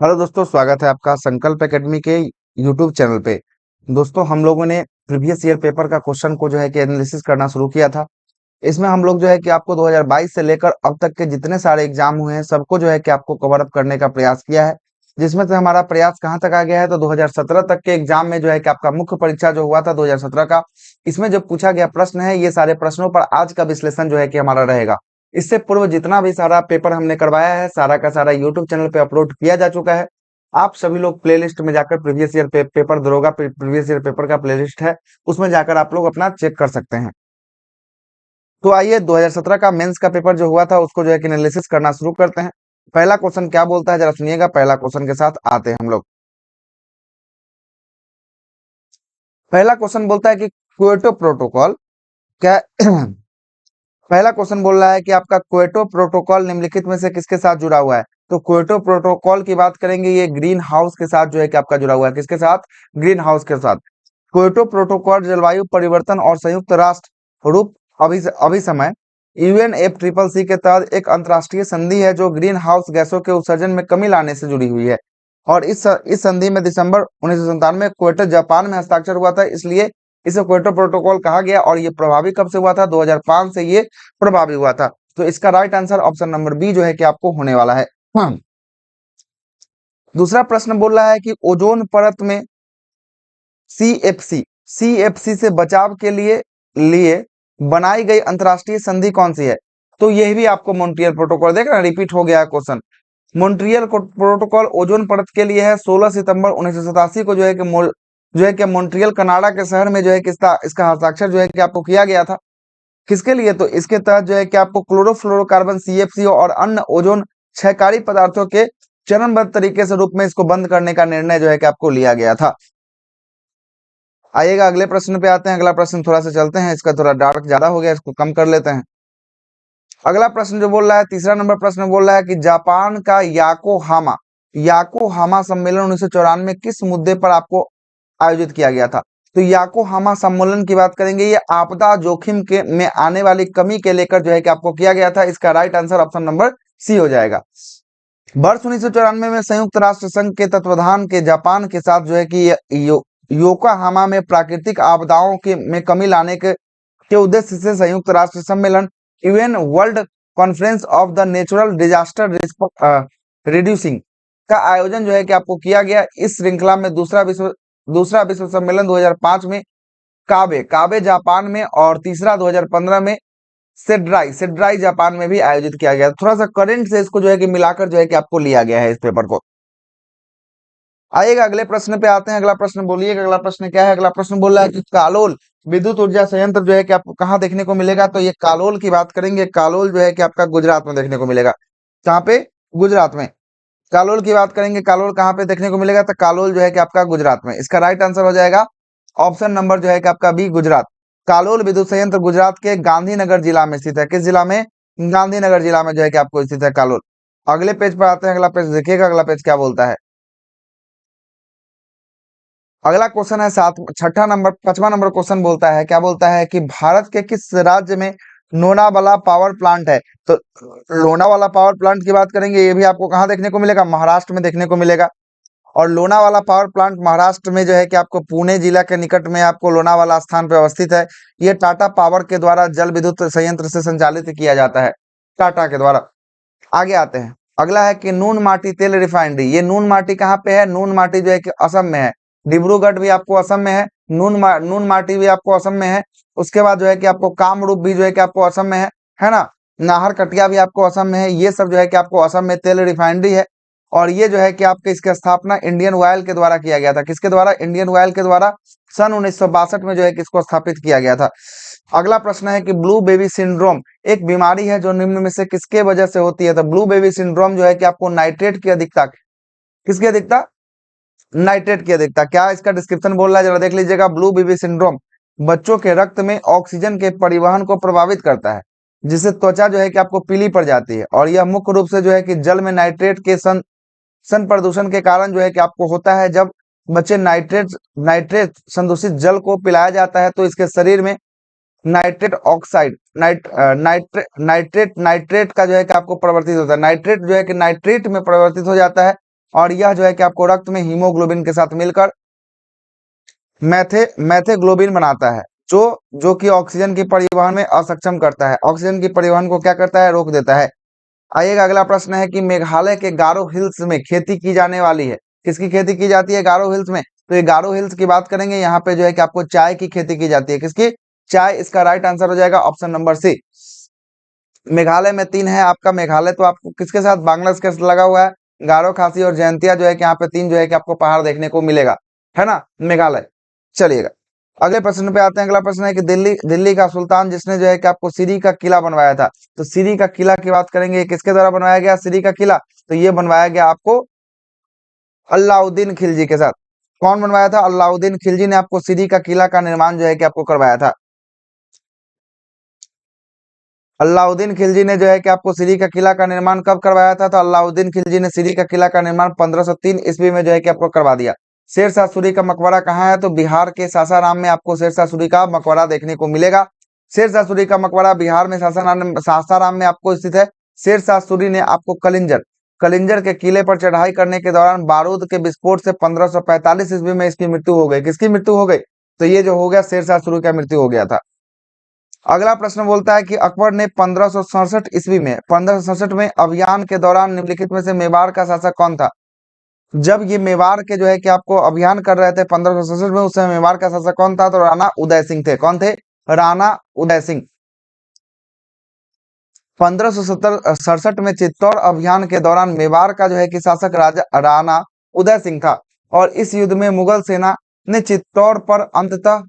Hello दोस्तों, स्वागत है आपका संकल्प एकेडमी के यूट्यूब चैनल पे। दोस्तों, हम लोगों ने प्रीवियस ईयर पेपर का क्वेश्चन को जो है कि एनालिसिस करना शुरू किया था। इसमें हम लोग जो है कि आपको 2022 से लेकर अब तक के जितने सारे एग्जाम हुए हैं सबको जो है कि आपको कवर अप करने का प्रयास किया है। जिसमें से हमारा प्रयास कहाँ तक आ गया है, तो 2017 तक के एग्जाम में जो है कि आपका मुख्य परीक्षा जो हुआ था 2017 का, इसमें जो पूछा गया प्रश्न है, ये सारे प्रश्नों पर आज का विश्लेषण जो है कि हमारा रहेगा। इससे पूर्व जितना भी सारा पेपर हमने करवाया है, सारा का सारा यूट्यूब चैनल पे अपलोड किया जा चुका है। आप सभी लोग प्लेलिस्ट में जाकर प्रीवियस ईयर पेपर दरोगा प्रीवियस ईयर पेपर का प्लेलिस्ट है, उसमें जाकर आप लोग अपना चेक कर सकते हैं। तो आइए 2017 का मेंस का पेपर जो हुआ था उसको जो है कि एनालिसिस करना शुरू करते हैं। पहला क्वेश्चन क्या बोलता है, जरा सुनिएगा। पहला क्वेश्चन के साथ आते हैं हम लोग। पहला क्वेश्चन बोलता है कि क्योटो प्रोटोकॉल क्या पहला क्वेश्चन बोल रहा है कि आपका क्योटो प्रोटोकॉल निम्नलिखित में से किसके साथ जुड़ा हुआ है। तो क्योटो प्रोटोकॉल की बात करेंगे, ये ग्रीन हाउस के साथ जो है कि आपका जुड़ा हुआ है। किसके साथ? ग्रीन हाउस के साथ। क्योटो प्रोटोकॉल जलवायु परिवर्तन और संयुक्त राष्ट्र रूप अभिसमय UNFCCC के तहत एक अंतर्राष्ट्रीय संधि है जो ग्रीन हाउस गैसों के उत्सर्जन में कमी लाने से जुड़ी हुई है। और इस संधि में दिसंबर 1997 क्योटो जापान में हस्ताक्षर हुआ था, इसलिए इसे क्योटो प्रोटोकॉल कहा गया। और ये प्रभावी कब से हुआ था? 2005 से ये प्रभावी हुआ था। तो इसका right answer option number B जो है कि आपको होने वाला है। दूसरा प्रश्न बोल रहा है कि ओजोन परत में सीएफसी से बचाव के लिए लिए बनाई गई अंतरराष्ट्रीय संधि कौन सी है? तो यह भी आपको मॉन्ट्रियल प्रोटोकॉल, देख रहे हैं रिपीट हो गया है क्वेश्चन। मॉन्ट्रियल प्रोटोकॉल ओजोन परत के लिए है। 16 सितंबर 1987 को जो है कि मॉन्ट्रियल कनाडा के शहर में जो है कि इसका इसका हस्ताक्षर जो है कि आपको किया गया था। किसके लिए? तो इसके तहत जो है कि आपको क्लोरोफ्लोरोकार्बन CFCO और अन्य ओजोन क्षयकारी पदार्थों के चरणबद्ध तरीके से रूप में इसको बंद करने का निर्णय जो है कि आपको लिया गया था। आइएगा अगले प्रश्न पे आते हैं। अगला प्रश्न थोड़ा सा चलते हैं, इसका थोड़ा डार्क ज्यादा हो गया, इसको कम कर लेते हैं। अगला प्रश्न जो बोल रहा है, तीसरा नंबर प्रश्न बोल रहा है कि जापान का याकोहामा सम्मेलन 1994 में किस मुद्दे पर आपको आयोजित किया गया था? तो याकोहामा सम्मेलन की बात करेंगे, ये आपदा जोखिम के में आने वाली कमी के लेकर जो है कि आपको किया गया था। इसका right answer option number C हो जाएगा। वर्ष 1994 में संयुक्त राष्ट्र संघ के तत्वाधान के जापान के साथ जो है कि योकोहामा में प्राकृतिक आपदाओं के में कमी लाने के उद्देश्य से संयुक्त राष्ट्र सम्मेलन UN world conference of the natural disaster reducing का आयोजन जो है कि आपको किया गया। इस श्रृंखला में दूसरा विश्व सम्मेलन 2005 में काबे काबे जापान में, और तीसरा 2015 में सेड्राई जापान में भी आयोजित किया गया। थोड़ा सा करंट से इसको जो है कि मिलाकर जो है कि आपको लिया गया है इस पेपर को। आइएगा अगले प्रश्न पे आते हैं। अगला प्रश्न बोलिएगा, अगला प्रश्न क्या है? अगला प्रश्न बोल रहा है कि कालोल विद्युत ऊर्जा संयंत्र जो है कि आपको कहाँ देखने को मिलेगा? तो ये कालोल की बात करेंगे। कालोल जो है कि आपका गुजरात में देखने को मिलेगा। कहाँ पे? गुजरात में। कालोल की बात करेंगे, कालोल कहाँ पे देखने को मिलेगा? तो कालोल जो है कि आपका गुजरात में। इसका राइट आंसर हो जाएगा ऑप्शन नंबर जो है कि आपका बी, गुजरात। कालोल विद्युत संयंत्र गुजरात के गांधीनगर जिला में स्थित है। किस जिला में? गांधीनगर जिला में जो है कि आपको स्थित है कालोल। अगले पेज पर आते हैं। अगला पेज देखिएगा, अगला पेज क्या बोलता है। अगला क्वेश्चन है पांचवा नंबर क्वेश्चन बोलता है, क्या बोलता है कि भारत के किस राज्य में लोनावाला पावर प्लांट है? तो लोनावाला पावर प्लांट की बात करेंगे, ये भी आपको कहाँ देखने को मिलेगा? महाराष्ट्र में देखने को मिलेगा। और लोनावाला पावर प्लांट महाराष्ट्र में जो है कि आपको पुणे जिला के निकट में आपको लोनावाला स्थान पर अवस्थित है। ये टाटा पावर के द्वारा जल विद्युत संयंत्र से संचालित किया जाता है, टाटा के द्वारा। आगे आते हैं। अगला है कि नून माटी तेल रिफाइनरी। ये नून माटी कहाँ पे है? नून माटी जो है कि असम में है। डिब्रूगढ़ भी आपको असम में है। नून माटी भी आपको असम में है। उसके बाद जो है कि आपको कामरूप भी जो है कि आपको असम में है ना। नाहर कटिया भी आपको असम में है। ये सब जो है कि आपको असम में तेल रिफाइनरी है। और ये जो है कि आपके इसकी स्थापना इंडियन ऑयल के द्वारा किया गया था। किसके द्वारा? इंडियन ऑयल के द्वारा सन 1962 में जो है कि इसको स्थापित किया गया था। अगला प्रश्न है कि ब्लू बेबी सिंड्रोम एक बीमारी है जो निम्न में से किसके वजह से होती है? तो ब्लू बेबी सिंड्रोम जो है कि आपको नाइट्रेट की अधिकता, किसकी अधिकता? नाइट्रेट की अधिकता। क्या इसका डिस्क्रिप्शन बोल रहा है, जरा देख लीजिएगा। ब्लू बेबी सिंड्रोम बच्चों के रक्त में ऑक्सीजन के परिवहन को प्रभावित करता है, जिससे त्वचा जो है कि आपको पीली पड़ जाती है। और यह मुख्य रूप से जो है कि जल में नाइट्रेट के सन प्रदूषण के कारण जो है कि आपको होता है। जब बच्चे नाइट्रेट संदूषित जल को पिलाया जाता है तो इसके शरीर में नाइट्रेट ऑक्साइड नाइट्रेट का जो है कि आपको परिवर्तित होता है। नाइट्रेट जो है कि नाइट्रेट में परिवर्तित हो जाता है और यह जो है कि आपको रक्त में हीमोग्लोबिन के साथ मिलकर मैथेग्लोबिन बनाता है, जो जो कि ऑक्सीजन की परिवहन में असक्षम करता है, ऑक्सीजन की परिवहन को क्या करता है, रोक देता है। आइए अगला प्रश्न है कि मेघालय के गारो हिल्स में खेती की जाने वाली है, किसकी खेती की जाती है गारो हिल्स में? तो ये गारो हिल्स की बात करेंगे, यहाँ पे जो है कि आपको चाय की खेती की जाती है, किसकी? चाय। इसका राइट आंसर हो जाएगा ऑप्शन नंबर सी। मेघालय में 3 है आपका, मेघालय तो आपको किसके साथ, बांग्लादेश के साथ लगा हुआ है। गारो, खासी और जयंतिया जो है कि यहाँ पे 3 जो है कि आपको पहाड़ देखने को मिलेगा, है ना, मेघालय। चलिएगा अगले प्रश्न पे आते हैं। अगला प्रश्न है कि दिल्ली दिल्ली का सुल्तान जिसने जो है कि आपको सीरी का किला बनवाया था, तो सीरी का किला की बात करेंगे, ये किसके द्वारा बनवाया गया सीरी का किला? तो ये बनवाया गया आपको अलाउद्दीन खिलजी के साथ। कौन बनवाया था? अलाउद्दीन खिलजी ने आपको सीरी का किला का निर्माण जो है कि आपको करवाया था। अलाउद्दीन खिलजी ने जो है कि आपको सीरी का किला का निर्माण कब करवाया था? तो अलाउद्दीन खिलजी ने सीरी का किला का निर्माण 1503 ईस्वी में जो है कि आपको करवा दिया। शेरशाह सूरी का मकबरा कहाँ है? तो बिहार के सासाराम में आपको शेरशाह सूरी का मकबरा देखने को मिलेगा। शेरशाह सूरी का मकबरा बिहार में सासाराम में आपको स्थित है। शेरशाह सूरी ने आपको कलिंजर कलिंजर के किले पर चढ़ाई करने के दौरान बारूद के विस्फोट से 1545 ईस्वी में इसकी मृत्यु हो गई। किसकी मृत्यु हो गई? तो ये जो हो गया शेरशाह सूरी का मृत्यु हो गया था। अगला प्रश्न बोलता है कि अकबर ने 1567 ईस्वी में 1567 में अभियान के दौरान निम्नलिखित में से मेवाड़ का शासक कौन था? जब ये मेवाड़ के जो है कि आपको अभियान कर रहे थे 1567 में, उस समय मेवाड़ का शासक कौन था? तो राणा उदय सिंह थे। कौन थे? राणा उदय सिंह। 1567 में चित्तौड़ अभियान के दौरान मेवाड़ का जो है कि शासक राजा राणा उदय सिंह था, और इस युद्ध में मुगल सेना ने चित्तौड़ पर अंततः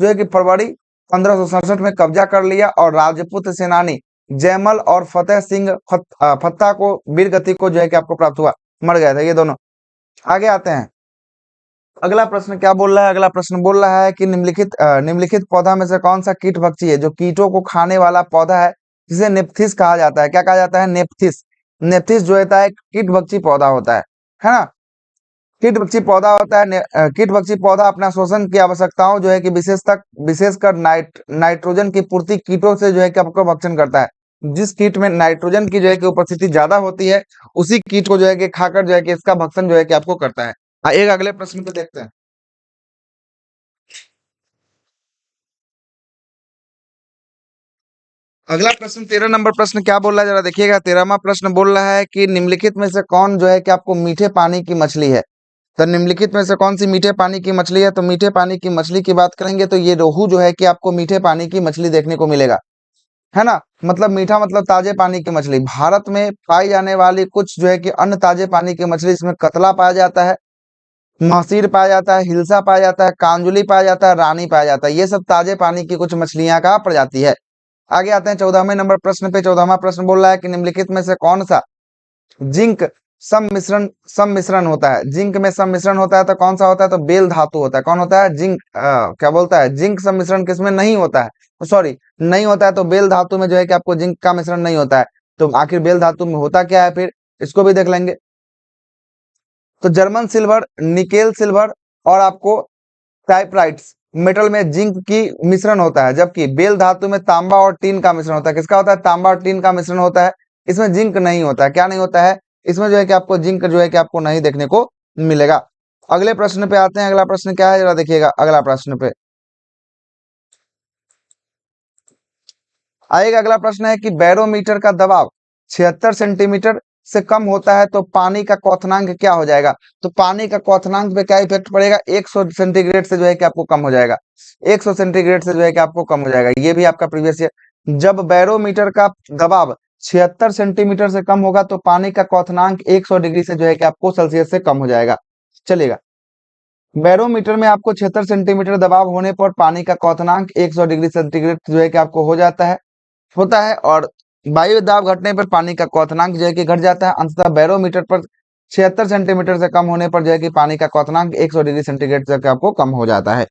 जो है कि फरवरी 1567 में कब्जा कर लिया, और राजपूत सेनानी जयमल और फतेह सिंह फत्ता को वीरगति को जो है कि आपको प्राप्त हुआ, मर गए थे ये दोनों। आगे आते हैं। अगला प्रश्न क्या बोल रहा है? अगला प्रश्न बोल रहा है कि निम्नलिखित पौधा में से कौन सा कीट भक्षी है जो कीटों को खाने वाला पौधा है, जिसे नेप्थिस कहा जाता है? क्या कहा जाता है? नेप्थिस। नेप्थिस जो होता है कीट भक्षी पौधा होता है ना। कीट भक्षी पौधा होता है। कीट भक्षी पौधा अपना शोषण की आवश्यकताओं जो है कि विशेषकर नाइट्रोजन की पूर्ति कीटों से जो है कि आपको भक्षण करता है। जिस कीट में नाइट्रोजन की जो है कि उपस्थिति ज्यादा होती है, उसी कीट को जो है कि खाकर जो है कि इसका भक्षण जो है कि आपको करता है। एक अगले प्रश्न पे देखते हैं। अगला प्रश्न 13 नंबर प्रश्न क्या बोल रहा है, जरा देखिएगा। 13वां प्रश्न बोल रहा है कि निम्नलिखित में से कौन जो है कि आपको मीठे पानी की मछली है? तो निम्नलिखित में से कौन सी मीठे पानी की मछली है? तो मीठे पानी की मछली की बात करेंगे तो ये रोहू जो है कि आपको मीठे पानी की मछली देखने को मिलेगा, है ना। मतलब मीठा मतलब ताजे पानी की मछली। भारत में पाई जाने वाली कुछ जो है कि अन्य ताजे पानी की मछली, इसमें कतला पाया जाता है, महसीर पाया जाता है, हिल्सा पाया जाता है, कांजुली पाया जाता है, रानी पाया जाता है। ये सब ताजे पानी की कुछ मछलियां का प्रजाति है। आगे आते हैं 14वें नंबर प्रश्न पे। 14वां प्रश्न बोल रहा है कि निम्नलिखित में से कौन सा जिंक सम्मिश्रण होता है? जिंक में सम्मिश्रण होता है तो कौन सा होता है? तो बेल धातु होता है। कौन होता है? जिंक क्या बोलता है, जिंक सम्मिश्रण किसमें नहीं होता है? तो सॉरी, नहीं होता है तो बेल धातु में जो है कि आपको जिंक का मिश्रण नहीं होता है। तो आखिर बेल धातु में होता क्या है, फिर इसको भी देख लेंगे। तो जर्मन सिल्वर, निकेल सिल्वर और आपको टाइपराइट्स मेटल में जिंक की मिश्रण होता है, जबकि बेल धातु में तांबा और टीन का मिश्रण होता है। किसका होता है? तांबा और टीन का मिश्रण होता है। इसमें जिंक नहीं होता है। क्या नहीं होता है? इसमें जो है कि आपको जिंक जो है कि आपको नहीं देखने को मिलेगा। अगले प्रश्न पे आते हैं। अगला प्रश्न क्या है, जरा देखिएगा। अगला प्रश्न पे आएगा। अगला प्रश्न है कि बैरोमीटर का दबाव 76 सेंटीमीटर से कम होता है तो पानी का क्वथनांक क्या हो जाएगा? तो पानी का क्वथनांक पे क्या इफेक्ट पड़ेगा? 100 सेंटीग्रेड से जो है कि आपको कम हो जाएगा। 100 सेंटीग्रेड से जो है कि आपको कम हो जाएगा। ये भी आपका प्रीवियस ईयर। जब बैरोमीटर का दबाव 76 सेंटीमीटर से कम होगा तो पानी का क्वथनांक 100 डिग्री से जो है कि आपको सेल्सियस से कम हो जाएगा। चलिएगा, बैरोमीटर में आपको 76 सेंटीमीटर दबाव होने पर पानी का क्वथनांक 100 डिग्री सेंटीग्रेड जो है कि आपको होता है, और वायु दाब घटने पर पानी का क्वथनांक जो है कि घट जाता है। अंततः बैरोमीटर पर 76 सेंटीमीटर से कम होने पर जो है कि पानी का क्वथनांक 100 डिग्री सेंटीग्रेड तक आपको कम हो जाता है।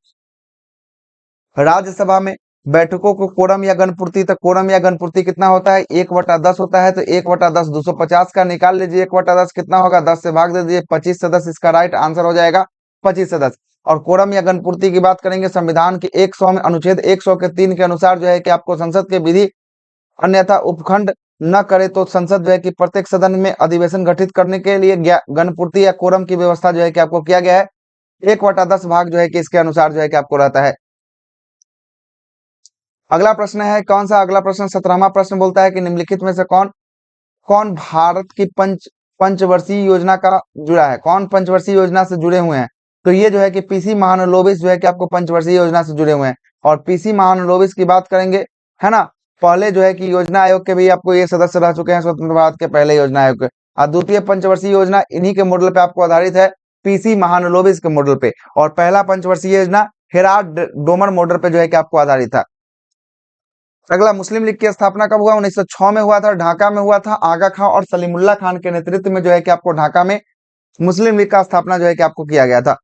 राज्यसभा में बैठकों को कोरम या गणपूर्ति, तक कोरम या गणपूर्ति कितना होता है? 1/10 होता है। तो 1/10 250 का निकाल लीजिए। 1/10 कितना होगा? 10 से भाग दे दीजिए। 25 से 10 इसका राइट आंसर हो जाएगा। 25 से 10। और कोरम या गणपूर्ति की बात करेंगे, संविधान के 100 में अनुच्छेद 100 के 3 के अनुसार जो है कि आपको संसद के विधि अन्यथा उपखंड न करे तो संसद जो है कि प्रत्येक सदन में अधिवेशन गठित करने के लिए गणपूर्ति या कोरम की व्यवस्था जो है कि आपको किया गया है। 1/10 भाग जो है कि इसके अनुसार जो है कि आपको रहता है। अगला प्रश्न है कौन सा? अगला प्रश्न 17वां प्रश्न बोलता है कि निम्नलिखित में से कौन कौन भारत की पंचवर्षीय योजना का जुड़ा है? कौन पंचवर्षीय योजना से जुड़े हुए हैं? तो ये जो है कि पीसी महालनोबिस जो है कि आपको पंचवर्षीय योजना से जुड़े हुए हैं। और पीसी महालनोबिस की बात करेंगे, है ना, पहले जो है कि योजना आयोग के भी आपको ये सदस्य रह चुके हैं स्वतंत्र भारत के पहले योजना आयोग के। और द्वितीय पंचवर्षीय योजना इन्हीं के मॉडल पे आपको आधारित है, पीसी महालनोबिस के मॉडल पे। और पहला पंचवर्षीय योजना हेराल्ड डोमर मॉडल पे जो है कि आपको आधारित था। अगला, मुस्लिम लीग की स्थापना कब हुआ? 1906 में हुआ था, ढाका में हुआ था। आगा खां और सलीमुल्लाह खान के नेतृत्व में जो है कि आपको ढाका में मुस्लिम लीग का स्थापना जो है कि आपको किया गया था।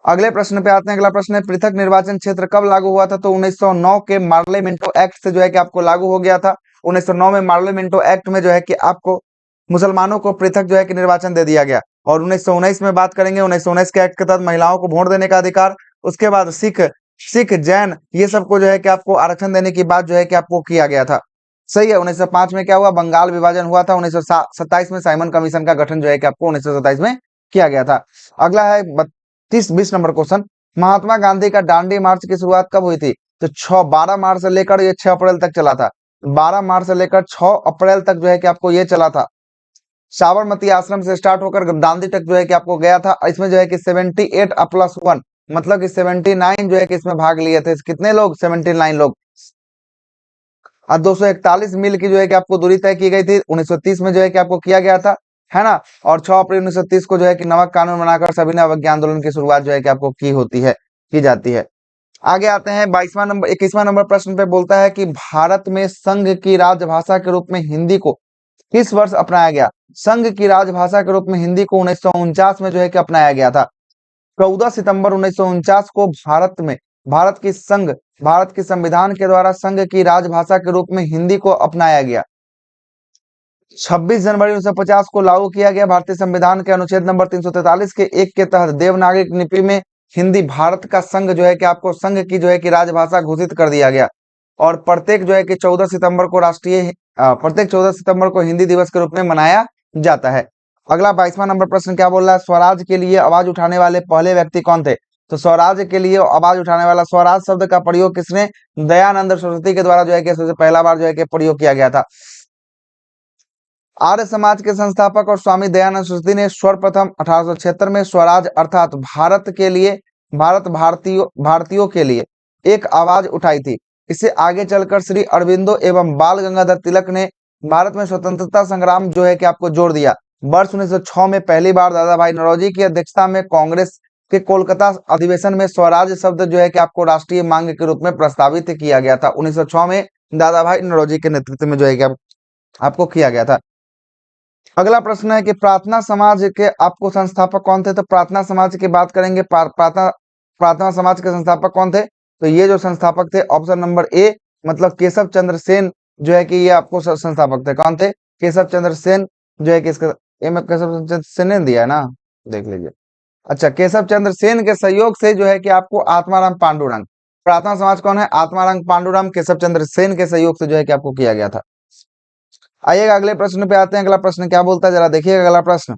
अगले प्रश्न पे आते हैं। अगला प्रश्न है पृथक निर्वाचन क्षेत्र कब लागू हुआ था? तो 1909 के मार्लिमेंटो एक्ट से जो है कि आपको लागू हो गया था। 1909 में मार्लिमेंटो एक्ट में जो है कि आपको मुसलमानों को पृथक जो है कि निर्वाचन दे दिया गया। और 1919 में बात करेंगे, 1919 के एक्ट के तहत महिलाओं को वोट देने का अधिकार। उसके बाद सिख सिख जैन ये सबको जो है कि आपको आरक्षण देने की बात जो है कि आपको किया गया था। सही है। 1905 में क्या हुआ? बंगाल विभाजन हुआ था। 1927 में साइमन कमीशन का गठन जो है कि आपको 1927 में किया गया था। अगला है 20 नंबर क्वेश्चन, महात्मा गांधी का दांडी मार्च की शुरुआत कब हुई थी? तो 12 मार्च से लेकर ये 6 अप्रैल तक चला था। 12 मार्च से लेकर 6 अप्रैल तक जो है कि आपको ये चला था। साबरमती आश्रम से स्टार्ट होकर दांडी तक जो है कि आपको गया था। इसमें जो है कि 78+1 मतलब कि 79 जो है कि इसमें भाग लिए थे। कितने लोग? 79 लोग। और 241 मील की जो है कि आपको दूरी तय की गई थी। 1930 में जो है कि आपको किया गया था, है ना। और 6 अप्रैल 1930 को जो है कि नमक कानून बनाकर सविनय अवज्ञा आंदोलन की शुरुआत जो है कि आपको की जाती है। आगे आते हैं 21वां नंबर प्रश्न पे बोलता है कि भारत में संघ की राजभाषा के रूप में हिंदी को किस वर्ष अपनाया गया? संघ की राजभाषा के रूप में हिंदी को 1949 में जो है कि अपनाया गया था। 14 सितंबर 1949 को भारत की संघ भारत के संविधान के द्वारा संघ की राजभाषा के रूप में हिंदी को अपनाया गया। 26 जनवरी 1950 को लागू किया गया भारतीय संविधान के अनुच्छेद नंबर 343 के 1 के तहत देवनागरी लिपि में हिंदी भारत का संघ जो है कि आपको संघ की जो है कि राजभाषा घोषित कर दिया गया। और प्रत्येक जो है कि 14 सितंबर को प्रत्येक 14 सितंबर को हिंदी दिवस के रूप में मनाया जाता है। अगला 22वां नंबर प्रश्न क्या बोल रहा है? स्वराज के लिए आवाज उठाने वाले पहले व्यक्ति कौन थे? तो स्वराज के लिए आवाज उठाने वाला, स्वराज शब्द का प्रयोग किसने? दयानंद सरस्वती के द्वारा जो है कि सबसे पहला बार जो है कि प्रयोग किया गया था। आर्य समाज के संस्थापक और स्वामी दयानंद सरस्वती ने सर्वप्रथम 1876 में स्वराज अर्थात भारतीयों के लिए एक आवाज उठाई थी। इससे आगे चलकर श्री अरविंदो एवं बाल गंगाधर तिलक ने भारत में स्वतंत्रता संग्राम जो है कि आपको जोड़ दिया। वर्ष 1906 में पहली बार दादा भाई नौरोजी की अध्यक्षता में कांग्रेस के कोलकाता अधिवेशन में स्वराज शब्द जो है कि आपको राष्ट्रीय मांग के रूप में प्रस्तावित किया गया था। 1906 में दादा भाई नौरोजी के नेतृत्व में जो है कि आपको किया गया था। अगला प्रश्न है कि प्रार्थना समाज के आपको संस्थापक कौन थे? तो प्रार्थना समाज की बात करेंगे। प्रार्थना समाज के संस्थापक कौन थे? तो ये जो संस्थापक थे, ऑप्शन नंबर ए मतलब केशव चंद्र सेन जो है कि ये आपको संस्थापक थे। कौन थे? केशव चंद्र सेन जो है कि इसका ए में केशव चंद्र सेन ने दिया है ना, देख लीजिए। अच्छा, केशव चंद्र सेन के सहयोग से जो है कि आपको आत्माराम पांडुरंग, प्रार्थना समाज कौन है? आत्माराम पांडुरंग केशव चंद्र सेन के सहयोग से जो है कि आपको किया गया था। आइएगा अगले प्रश्न पे आते हैं। अगला प्रश्न क्या बोलता है जरा देखिएगा। अगला प्रश्न,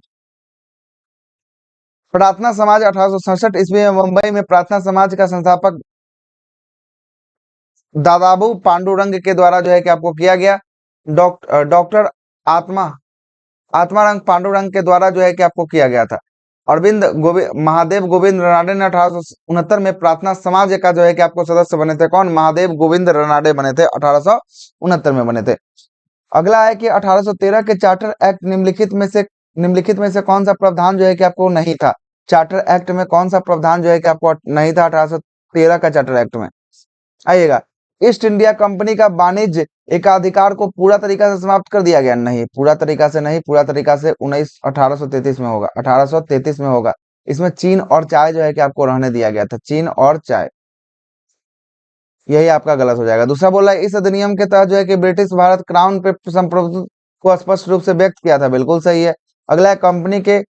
प्रार्थना समाज 1867 ईस्वी में मुंबई में प्रार्थना समाज का संस्थापक दादाबू पांडुरंग के द्वारा जो है कि आपको किया गया। डॉक्टर आत्मारंग पांडुरंग के द्वारा जो है कि आपको किया गया था। महादेव गोविंद रनाडे ने 1869 में प्रार्थना समाज का जो है कि आपको सदस्य बने थे। कौन? महादेव गोविंद रनाडे बने थे, 1869 में बने थे। अगला है कि 1813 के चार्टर एक्ट निम्नलिखित में से कौन सा प्रावधान जो है कि आपको नहीं था? चार्टर एक्ट में कौन सा प्रावधान जो है कि आपको नहीं था 1813 का चार्टर एक्ट में? आइएगा, ईस्ट इंडिया कंपनी का वाणिज्य एकाधिकार को पूरा तरीका से समाप्त कर दिया गया। नहीं, पूरा तरीका से नहीं, पूरा तरीका से 1833 में होगा। 1833 में होगा। इसमें चीन और चाय जो है कि आपको रहने दिया गया था। चीन और चाय, यही आपका गलत हो जाएगा। दूसरा बोला इस अधिनियम के तहत जो है कि ब्रिटिश भारत क्राउन पे संप्रभुत्व को स्पष्ट रूप से व्यक्त किया था। बिल्कुल सही है। अगला है कंपनी के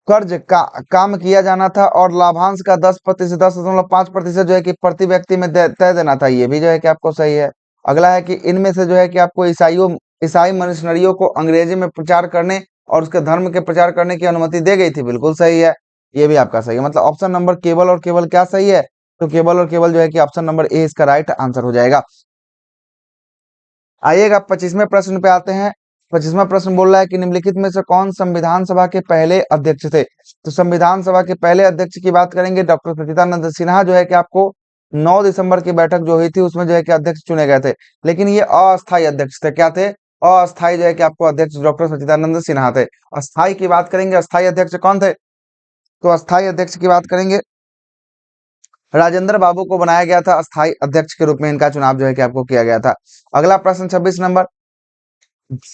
कर्ज का काम किया जाना था और लाभांश का 10%, 10.5% जो है कि प्रति व्यक्ति में तय देना था। ये भी जो है कि आपको सही है। अगला है कि इनमें से जो है कि आपको ईसाई मिशनरियों को अंग्रेजी में प्रचार करने और उसके धर्म के प्रचार करने की अनुमति दी गई थी। बिल्कुल सही है, ये भी आपका सही है। मतलब ऑप्शन नंबर केवल और केवल क्या सही है? तो केवल और केवल जो है कि ऑप्शन नंबर ए इसका राइट आंसर हो जाएगा। आइएगा 25वें प्रश्न पे आते हैं। 25वां प्रश्न बोल रहा है कि निम्नलिखित में से कौन संविधान सभा के पहले अध्यक्ष थे? तो संविधान सभा के पहले अध्यक्ष की बात करेंगे, डॉक्टर सच्चिदानंद सिन्हा जो है कि आपको 9 दिसंबर की बैठक जो हुई थी उसमें जो है कि अध्यक्ष चुने गए थे, लेकिन ये अस्थायी अध्यक्ष थे। क्या थे? अस्थायी जो है कि आपको अध्यक्ष डॉक्टर सच्चिदानंद सिन्हा थे। अस्थायी की बात करेंगे, अस्थायी अध्यक्ष कौन थे? तो अस्थायी अध्यक्ष की बात करेंगे, राजेंद्र बाबू को बनाया गया था अस्थायी अध्यक्ष के रूप में, इनका चुनाव जो है कि आपको किया गया था। अगला प्रश्न 26 नंबर,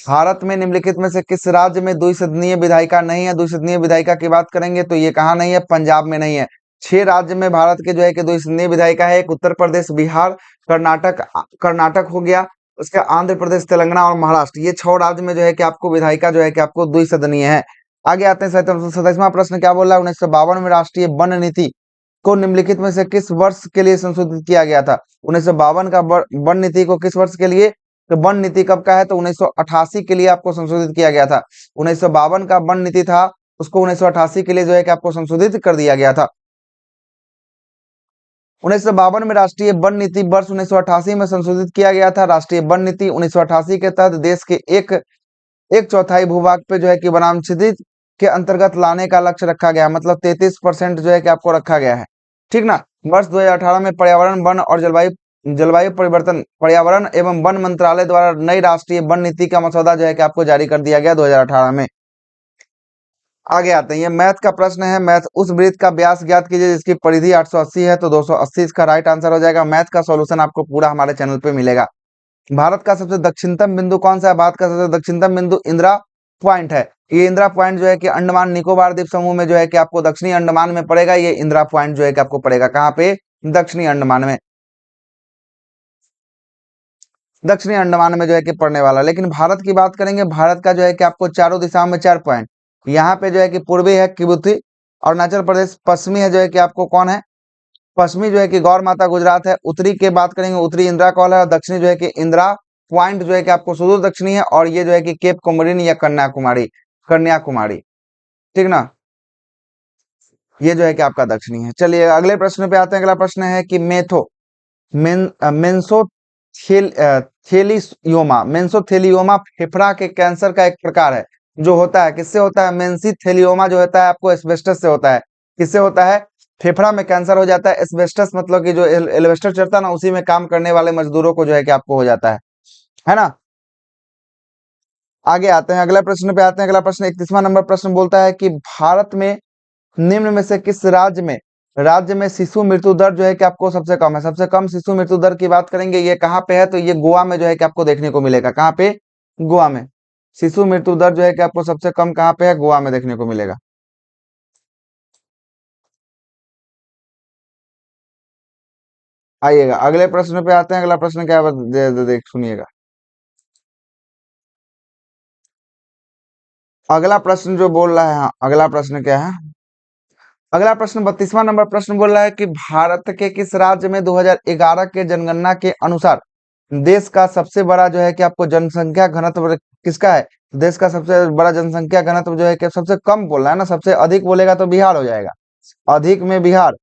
भारत में निम्नलिखित में से किस राज्य में द्विसदनीय विधायिका नहीं है? द्विसदनीय विधायिका की बात करेंगे तो ये कहाँ नहीं है? पंजाब में नहीं है। 6 राज्य में भारत के जो है कि द्विसदनीय विधायिका है। एक उत्तर प्रदेश, बिहार, कर्नाटक हो गया, उसका आंध्र प्रदेश, तेलंगाना और महाराष्ट्र, ये 6 राज्य में जो है कि आपको विधायिका जो है कि आपको द्विसदनीय है। आगे आते हैं 27वां प्रश्न क्या बोल रहा है? 1952 में राष्ट्रीय वन नीति को निम्नलिखित में से किस वर्ष के लिए संशोधित किया गया था? 1952 का वन नीति को किस वर्ष के लिए? तो वन नीति कब का है? तो 1988 के लिए आपको संशोधित किया गया था। 1952 का वन नीति था, उसको 1988 के लिए जो है कि आपको संशोधित कर दिया गया था। 1952 में राष्ट्रीय वन नीति वर्ष 1988 में संशोधित किया गया था। राष्ट्रीय वन नीति 1988 के तहत देश के एक चौथाई भूभाग पे जो है कि वनाच्छेदित के अंतर्गत लाने का लक्ष्य रखा गया है। मतलब 33% जो है कि आपको रखा गया है, ठीक ना। वर्ष 2018 में पर्यावरण, वन और जलवायु परिवर्तन, पर्यावरण एवं वन मंत्रालय द्वारा नई राष्ट्रीय वन नीति का मसौदा जो है कि आपको जारी कर दिया गया 2018 में। आगे आते हैं, ये मैथ का प्रश्न है। मैथ, उस वृत्त का व्यास ज्ञात कीजिए जिसकी परिधि 880 है। तो 280 इसका राइट आंसर हो जाएगा। मैथ का सॉल्यूशन आपको पूरा हमारे चैनल पे मिलेगा। भारत का सबसे दक्षिणतम बिंदु कौन सा है? भारत का सबसे दक्षिणतम बिंदु इंदिरा पॉइंट है। ये इंदिरा पॉइंट जो है कि अंडमान निकोबार द्वीप समूह में जो है कि आपको दक्षिणी अंडमान में पड़ेगा। ये इंदिरा पॉइंट जो है कि आपको पड़ेगा कहाँ पे? दक्षिणी अंडमान में। दक्षिणी अंडमान में जो है कि पड़ने वाला। लेकिन भारत की बात करेंगे, भारत का जो है कि आपको चारों दिशाओं में 4 पॉइंट, यहाँ पे जो है कि पूर्वी है किबुती अरुणाचल प्रदेश, पश्चिमी है जो है कि आपको कौन है? पश्चिमी जो है कि गौर माता गुजरात है। उत्तरी की बात करेंगे, उत्तरी इंदिरा कॉल है। और दक्षिणी जो है कि इंदिरा पॉइंट जो है कि आपको सुदूर दक्षिणी है, और ये जो है कि केप कोमोरिन या कन्याकुमारी, कन्याकुमारी, ठीक ना, ये जो है कि आपका दक्षिणी है। चलिए अगले प्रश्न पे आते हैं। अगला प्रश्न है कि मेंसोथेलियोमा फेफड़ा के कैंसर का एक प्रकार है जो होता है, किससे होता है? मेंसीथेलियोमा जो होता है आपको एस्बेस्टस से होता है। किससे होता है? फेफड़ा में कैंसर हो जाता है। एस्बेस्टस मतलब कि जो एल्वेस्टर चढ़ता है ना, उसी में काम करने वाले मजदूरों को जो है कि आपको हो जाता है ना। आगे आते हैं, अगला प्रश्न पे आते हैं। अगला प्रश्न 31वां नंबर प्रश्न बोलता है कि भारत में निम्न में से किस राज्य में शिशु मृत्यु दर जो है कि आपको सबसे कम है? सबसे कम शिशु मृत्यु दर की बात करेंगे, ये कहाँ पे है? तो ये गोवा में जो है कि आपको देखने को मिलेगा। कहाँ पे? गोवा में। शिशु मृत्यु दर जो है कि आपको सबसे कम कहाँ पे है? गोवा में देखने को मिलेगा। आइएगा अगले प्रश्न पे आते हैं। अगला प्रश्न क्या है? देख सुनिएगा। अगला प्रश्न जो बोल रहा है, हाँ, अगला प्रश्न क्या है? अगला प्रश्न 32वां नंबर प्रश्न बोल रहा है कि भारत के किस राज्य में 2011 के जनगणना के अनुसार देश का सबसे बड़ा जो है कि आपको जनसंख्या घनत्व किसका है? देश का सबसे बड़ा जनसंख्या घनत्व जो है कि सबसे कम बोल रहा है ना, सबसे अधिक बोलेगा तो बिहार हो जाएगा। अधिक में बिहार,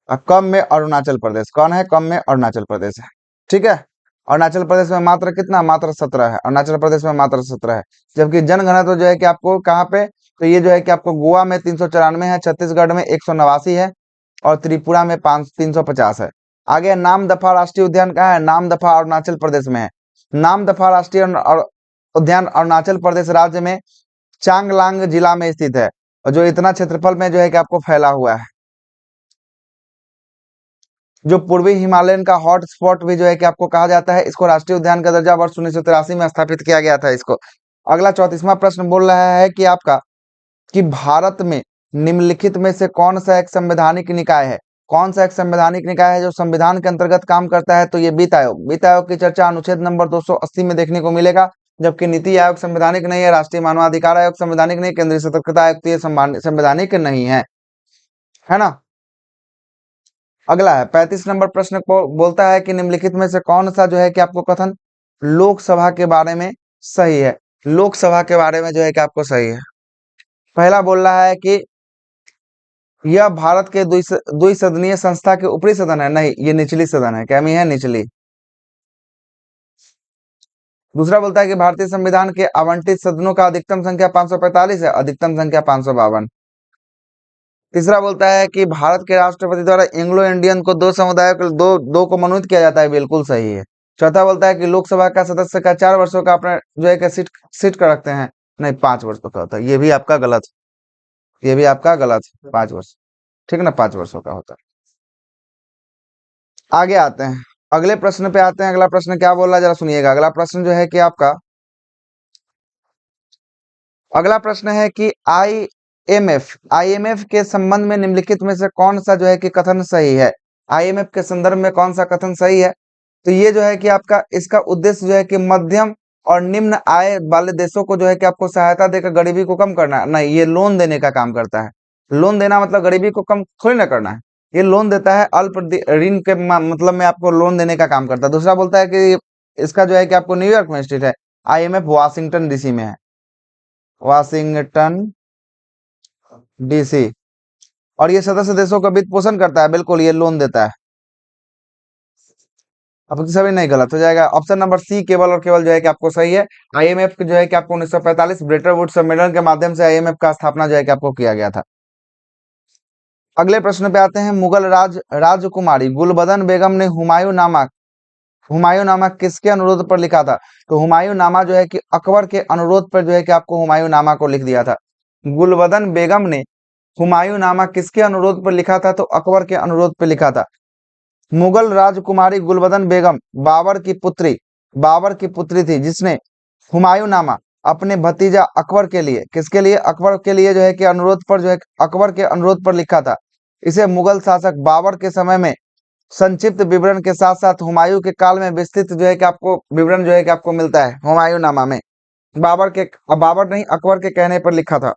और कम में अरुणाचल प्रदेश। कौन है? कम में अरुणाचल प्रदेश है, ठीक है। अरुणाचल प्रदेश में मात्र कितना? मात्र 17 है। अरुणाचल प्रदेश में मात्र 17 है। जबकि जनघनत्व जो है कि आपको कहाँ पे? तो ये जो है कि आपको गोवा में 394 है, छत्तीसगढ़ में 189 है, और त्रिपुरा में 350 है। आगे नामदफा राष्ट्रीय उद्यान कहाँ है? नामदफा अरुणाचल प्रदेश में है। नामदफा राष्ट्रीय उद्यान अरुणाचल प्रदेश राज्य में चांगलांग जिला में स्थित है, और जो इतना क्षेत्रफल में जो है कि आपको फैला हुआ है, जो पूर्वी हिमालयन का हॉट स्पॉट भी जो है कि आपको कहा जाता है। इसको राष्ट्रीय उद्यान का दर्जा वर्ष 1983 में स्थापित किया गया था इसको। अगला 34वां प्रश्न बोल रहा है कि आपका कि भारत में निम्नलिखित में से कौन सा एक संवैधानिक निकाय है? कौन सा एक संवैधानिक निकाय है जो संविधान के अंतर्गत काम करता है? तो ये वित्त आयोग। वित्त आयोग की चर्चा अनुच्छेद नंबर 280 में देखने को मिलेगा। जबकि नीति आयोग संवैधानिक नहीं है, राष्ट्रीय मानवाधिकार आयोग संवैधानिक नहीं, केंद्रीय सतर्कता आयोग तो ये संवैधानिक नहीं है, है ना। अगला है 35 नंबर प्रश्न को बोलता है कि निम्नलिखित में से कौन सा जो है कि आपको कथन लोकसभा के बारे में सही है। लोकसभा के बारे में जो है कि आपको सही है। पहला बोल रहा है कि यह भारत के द्विसदनीय संस्था के ऊपरी सदन है। नहीं, ये निचली सदन है। क्या में है? निचली। दूसरा बोलता है कि भारतीय संविधान के आवंटित सदनों का अधिकतम संख्या 545 है, अधिकतम संख्या 552। तीसरा बोलता है कि भारत के राष्ट्रपति द्वारा एंग्लो इंडियन को दो समुदायों को दो को मनोनीत किया जाता है। बिल्कुल सही है। चौथा बोलता है कि लोकसभा का सदस्य का 4 वर्षों का अपने जो है कि सीट का रखते हैं। नहीं, 5 वर्षों का होता है। ये भी आपका गलत है। ये भी आपका गलत है। 5 वर्ष, ठीक है ना, 5 वर्षों का होता है। आगे आते हैं, अगले प्रश्न पे आते हैं। अगला प्रश्न क्या बोल रहा है जरा सुनिएगा। अगला प्रश्न जो है कि आपका अगला प्रश्न है कि आईएमएफ के संबंध में निम्नलिखित में से कौन सा जो है कि कथन सही है। आईएमएफ के संदर्भ में कौन सा कथन सही है? तो ये जो है कि आपका इसका उद्देश्य जो है कि मध्यम और निम्न आय वाले देशों को जो है कि आपको सहायता देकर गरीबी को कम करना है। नहीं, ये लोन देने का काम करता है। लोन देना मतलब गरीबी को कम थोड़ी ना करना है। ये लोन देता है, अल्प ऋण के मतलब में आपको लोन देने का काम करता है। दूसरा बोलता है कि इसका जो है कि आपको न्यूयॉर्क में स्थित है। आईएमएफ वाशिंगटन डीसी में है। Washington DC. और ये सदस्य देशों का वित्त पोषण करता है। बिल्कुल, ये लोन देता है। अब सभी नहीं, गलत हो जाएगा। ऑप्शन नंबर सी केवल और केवल जो है कि आपको सही है। आईएमएफ जो है कि आपको 1945 ब्रेटन वुड्स सम्मेलन के माध्यम से आईएमएफ का स्थापना जो है कि आपको किया गया था। अगले प्रश्न पे आते हैं। मुगल राजकुमारी गुलबदन बेगम ने हुमायूं नामा किसके अनुरोध पर लिखा था? तो हुमायूं नामा जो है कि अकबर के अनुरोध पर जो है कि आपको हुमायूं नामा को लिख दिया था। गुलबदन बेगम ने हुमायूं नामा किसके अनुरोध पर लिखा था? तो अकबर के अनुरोध पर लिखा था। मुगल राजकुमारी गुलबदन बेगम बाबर की पुत्री थी, जिसने हुमायूं नामा अपने भतीजा अकबर के लिए, किसके लिए? अकबर के लिए जो है कि अनुरोध पर जो है अकबर के अनुरोध पर लिखा था। इसे मुगल शासक बाबर के समय में संक्षिप्त विवरण के साथ साथ हुमायूं के काल में विस्तृत जो है कि आपको विवरण जो है कि आपको मिलता है हुमायूं नामा में। बाबर नहीं, अकबर के कहने पर लिखा था।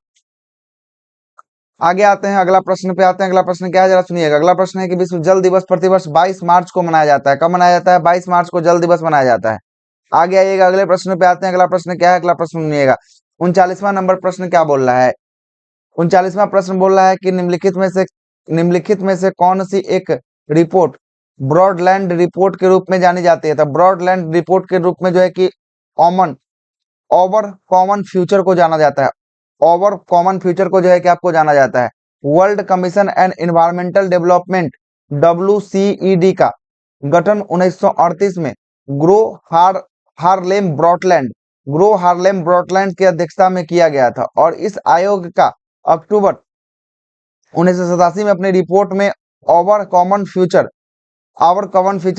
आगे आते हैं, अगला प्रश्न पे आते हैं। अगला प्रश्न क्या है जरा सुनिएगा। अगला प्रश्न है कि विश्व जल दिवस प्रतिवर्ष 22 मार्च को मनाया जाता है। कब मनाया जाता है? 22 मार्च को जल दिवस मनाया जाता है। आगे आइएगा, अगले प्रश्न पे आते हैं। अगला प्रश्न क्या है? अगला प्रश्न सुनिएगा। 39वां नंबर प्रश्न क्या बोल रहा है? 39वां प्रश्न बोल रहा है कि निम्नलिखित में से कौन सी एक रिपोर्ट ब्रॉडलैंड रिपोर्ट के रूप में जानी जाती है? तो ब्रॉडलैंड रिपोर्ट के रूप में जो है कि ऑमन ओवर कॉमन फ्यूचर को जाना जाता है। ओवर कॉमन फ्यूचर को जो है कि आपको जाना जाता है। World commission and environmental development WCED का गठन 1938 में ग्रो हार्लेम ब्रॉटलैंड की अध्यक्षता में किया गया था। और इस आयोग का अक्टूबर 1987 में अपनी रिपोर्ट में ओवर कॉमन फ्यूचर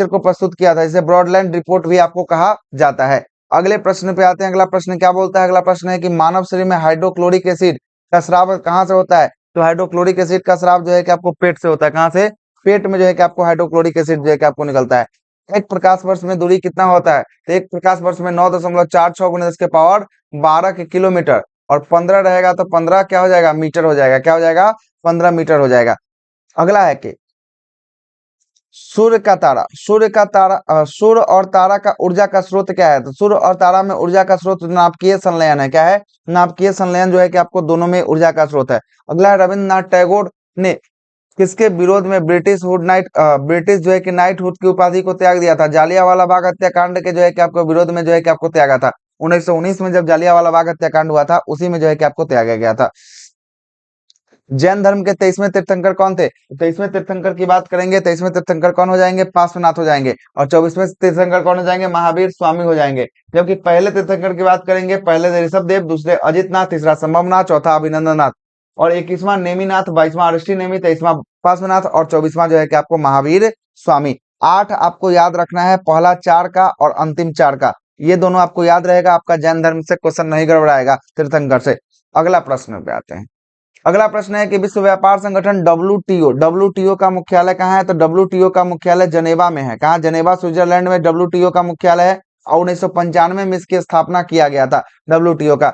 को प्रस्तुत किया था। इसे ब्रॉडलैंड रिपोर्ट भी आपको कहा जाता है। अगले प्रश्न पे आते हैं। अगला प्रश्न क्या बोलता है? अगला प्रश्न है कि मानव शरीर में हाइड्रोक्लोरिक एसिड का स्राव कहाँ से होता है? तो हाइड्रोक्लोरिक एसिड का स्राव जो है कि आपको पेट से होता है। कहाँ से? पेट में जो है कि आपको हाइड्रोक्लोरिक एसिड जो है कि आपको निकलता है। एक प्रकाश वर्ष में दूरी कितना होता है? तो एक प्रकाश वर्ष में 9.46 × 10 के पावर 12 के किलोमीटर, और 15 रहेगा तो 15 क्या हो जाएगा? मीटर हो जाएगा। क्या हो जाएगा? 15 मीटर हो जाएगा। अगला है कि सूर्य और तारा का ऊर्जा का स्रोत क्या है? तो सूर्य और तारा में ऊर्जा का स्रोत नाभिकीय संलयन है। क्या है? नाभिकीय संलयन जो है कि आपको दोनों में ऊर्जा का स्रोत है। अगला है, रविन्द्रनाथ टैगोर ने किसके विरोध में ब्रिटिश जो है कि नाइटहुड की उपाधि को त्याग दिया था? जालियांवाला बाग हत्याकांड के जो है कि आपको विरोध में जो है कि आपको त्यागा था। 1919 में जब जालियांवाला बाग हत्याकांड हुआ था, उसी में जो है कि आपको त्यागा गया था। जैन धर्म के 23वें तीर्थंकर कौन थे? 23वें तीर्थंकर की बात करेंगे। 23वें तीर्थंकर कौन हो जाएंगे? पार्श्वनाथ हो जाएंगे। और 24वें तीर्थंकर कौन हो जाएंगे? महावीर स्वामी हो जाएंगे। जबकि पहले तीर्थंकर की बात करेंगे, पहले ऋषभ देव, दूसरे अजितनाथ, तीसरा संभवनाथ, चौथा अभिनंदननाथ, और 21वां नेमिनाथ, 22वां अरिष्टी नेमि, 23वां पार्श्वनाथ, और 24वां जो है कि आपको महावीर स्वामी। 8 आपको याद रखना है, पहला 4 का और अंतिम 4 का। ये दोनों आपको याद रहेगा। आपका जैन धर्म से क्वेश्चन नहीं गड़बड़ाएगा तीर्थंकर से। अगला प्रश्न पे आते हैं। अगला प्रश्न है कि विश्व व्यापार संगठन WTO का मुख्यालय कहाँ है? तो WTO का मुख्यालय जनेवा में है। कहाँ? जनेवा, स्विट्जरलैंड में WTO का मुख्यालय है। और 1995 में इसकी स्थापना किया गया था WTO का।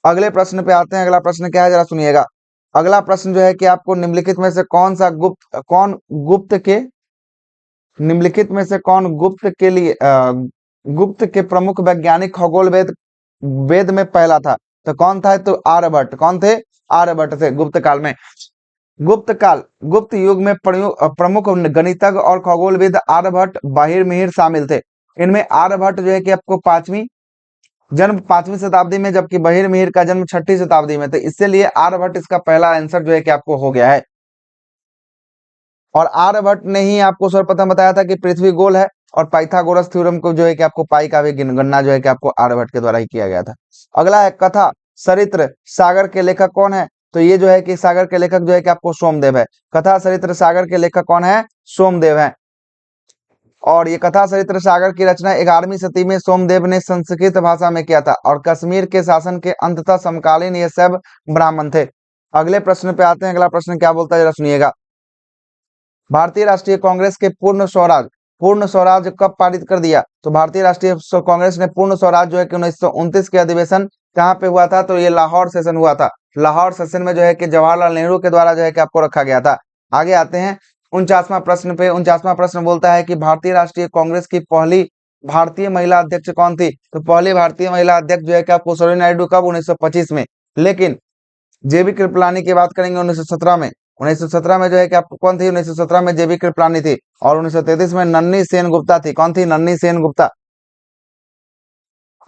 अगले प्रश्न पे आते हैं। अगला प्रश्न क्या है जरा सुनिएगा। अगला प्रश्न जो है कि आपको निम्नलिखित में से कौन गुप्त के निम्नलिखित में से कौन गुप्त के प्रमुख वैज्ञानिक खगोल वेद में पहला था? तो कौन था? तो आर्यभट्ट। कौन थे? आर्यभट्ट थे गुप्त काल में। गुप्त युग में प्रमुख गणितज्ञ और खगोलविद आर्यभट्ट, बाहिर शामिल थे। इनमें आर्यभट्ट जो है कि आपको जन्म 5वीं शताब्दी में, जबकि बाहिर का जन्म 6ठी शताब्दी में। तो इसलिए आर्यभट्ट इसका पहला आंसर जो है कि आपको हो गया है। और आर्यभट्ट ने ही आपको सर्वप्रथम बताया था कि पृथ्वी गोल है, और पाइथागोरस थ्योरम को जो है कि आपको पाई का भी गणना जो है कि आपको आर्यभट्ट के द्वारा ही किया गया था। अगला है कथा सरित्र सागर के लेखक कौन है? तो ये जो है कि सागर के लेखक जो है कि आपको सोमदेव है। कथा सरित्र सागर के लेखक कौन है? सोमदेव है। और ये कथा सरित्र सागर की रचना 11वीं सदी में सोमदेव ने संस्कृत भाषा में किया था, और कश्मीर के शासन के अंततः समकालीन ये सब ब्राह्मण थे। अगले प्रश्न पे आते हैं। अगला प्रश्न क्या बोलता है जरा सुनिएगा। भारतीय राष्ट्रीय कांग्रेस के पूर्ण स्वराज कब पारित कर दिया? तो भारतीय राष्ट्रीय कांग्रेस ने पूर्ण स्वराज जो है कि 1929 के अधिवेशन कहाँ पे हुआ था? तो ये लाहौर सेशन हुआ था। लाहौर सेशन में जो है कि जवाहरलाल नेहरू के द्वारा जो है कि आपको रखा गया था। आगे आते हैं 49वां प्रश्न पे। 49वां प्रश्न बोलता है कि भारतीय राष्ट्रीय कांग्रेस की पहली भारतीय महिला अध्यक्ष कौन थी? तो पहली भारतीय महिला अध्यक्ष जो है कि आपको सरोजिनी नायडू कब? 1925 में। लेकिन जेबी कृपलानी की बात करेंगे 1917 में। 1917 में जो है कि आपको कौन थी? 1917 में जेबी कृपलानी थी। और 1933 में नन्ही सेन गुप्ता थी। कौन थी? नन्ही सेन गुप्ता।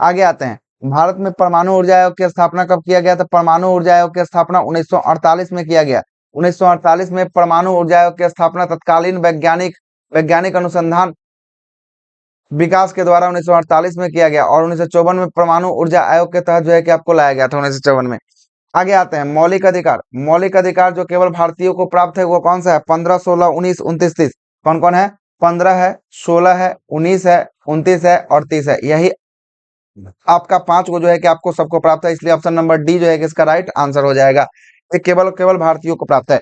आगे आते हैं। भारत में परमाणु ऊर्जा आयोग की स्थापना कब किया गया? तो परमाणु ऊर्जा आयोग की स्थापना 1948 में किया गया। 1948 में परमाणु ऊर्जा आयोग की स्थापना तत्कालीन वैज्ञानिक अनुसंधान विकास के द्वारा 1948 में किया गया, और 1954 में परमाणु ऊर्जा आयोग के तहत जो है कि आपको लाया गया था 1954 में। आगे आते हैं मौलिक अधिकार जो केवल भारतीयों को प्राप्त है वो कौन सा है? 15, 16, 19, 29, 30। कौन कौन है? 15 है, 16 है, 19 है, 29 है और 30 है। यही आपका 5 को जो है कि आपको सबको प्राप्त है, इसलिए ऑप्शन नंबर डी जो है कि इसका राइट आंसर हो जाएगा। ये केवल भारतीयों को प्राप्त है।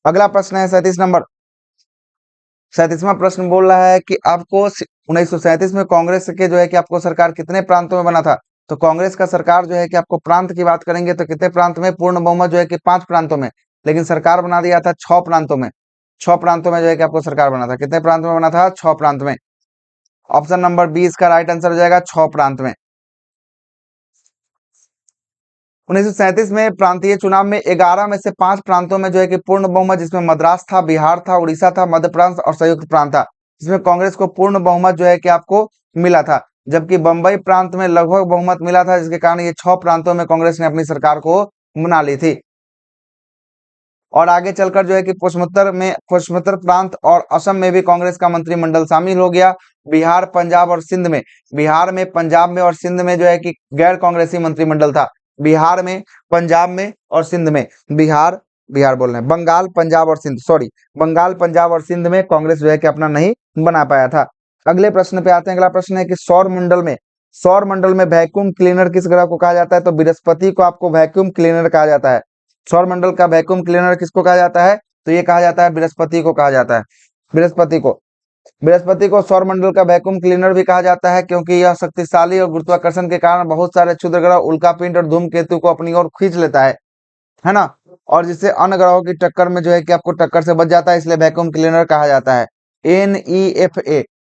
अगला प्रश्न है 37 नंबर। 37वां प्रश्न बोल रहा है कि आपको 1937 में कांग्रेस के जो है कि आपको सरकार कितने प्रांतों में बना था? तो कांग्रेस का सरकार जो है कि आपको प्रांत की बात करेंगे तो कितने प्रांत में? पूर्ण बहुमत जो है कि 5 प्रांतों में। लेकिन सरकार बना दिया था 6 प्रांतों में। 6 प्रांतों में जो है कि आपको सरकार बना था। कितने प्रांत में बना था? 6 प्रांत में। ऑप्शन नंबर बी इसका राइट आंसर हो जाएगा, 6 प्रांत में। 1937 में प्रांतीय चुनाव में 11 में से 5 प्रांतों में जो है कि पूर्ण बहुमत, जिसमें मद्रास था, बिहार था, उड़ीसा था, मध्य प्रदेश और संयुक्त प्रांत था, जिसमें कांग्रेस को पूर्ण बहुमत जो है कि आपको मिला था। जबकि बंबई प्रांत में लगभग बहुमत मिला था, जिसके कारण ये 6 प्रांतों में कांग्रेस ने अपनी सरकार को बना ली थी। और आगे चलकर जो है कि पश्चिमोत्तर प्रांत और असम में भी कांग्रेस का मंत्रिमंडल शामिल हो गया। बिहार में, पंजाब में और सिंध में जो है कि गैर कांग्रेसी मंत्रिमंडल था। बिहार में, पंजाब में और सिंध में, बिहार बोल रहे हैं, बंगाल, पंजाब और सिंध, सॉरी, बंगाल, पंजाब और सिंध में कांग्रेस जो है कि अपना नहीं बना पाया था। अगले प्रश्न पे आते हैं। अगला प्रश्न है कि सौर मंडल में वैक्यूम क्लीनर किस ग्रह को कहा जाता है? तो बृहस्पति को आपको वैक्यूम क्लीनर कहा जाता है। सौर मंडल का वैक्यूम क्लीनर किसको कहा जाता है? तो ये कहा जाता है बृहस्पति को कहा जाता है। बृहस्पति को सौर मंडल का वैक्यूम क्लीनर भी कहा जाता है, क्योंकि यह शक्तिशाली और गुरुत्वाकर्षण के कारण बहुत सारे क्षुद्र ग्रह, उल्कापिंड और धूमकेतु को अपनी ओर खींच लेता है ना, और जिससे अन्य ग्रहों की टक्कर में जो है कि आपको टक्कर से बच जाता है, इसलिए वैक्यूम क्लीनर कहा जाता है।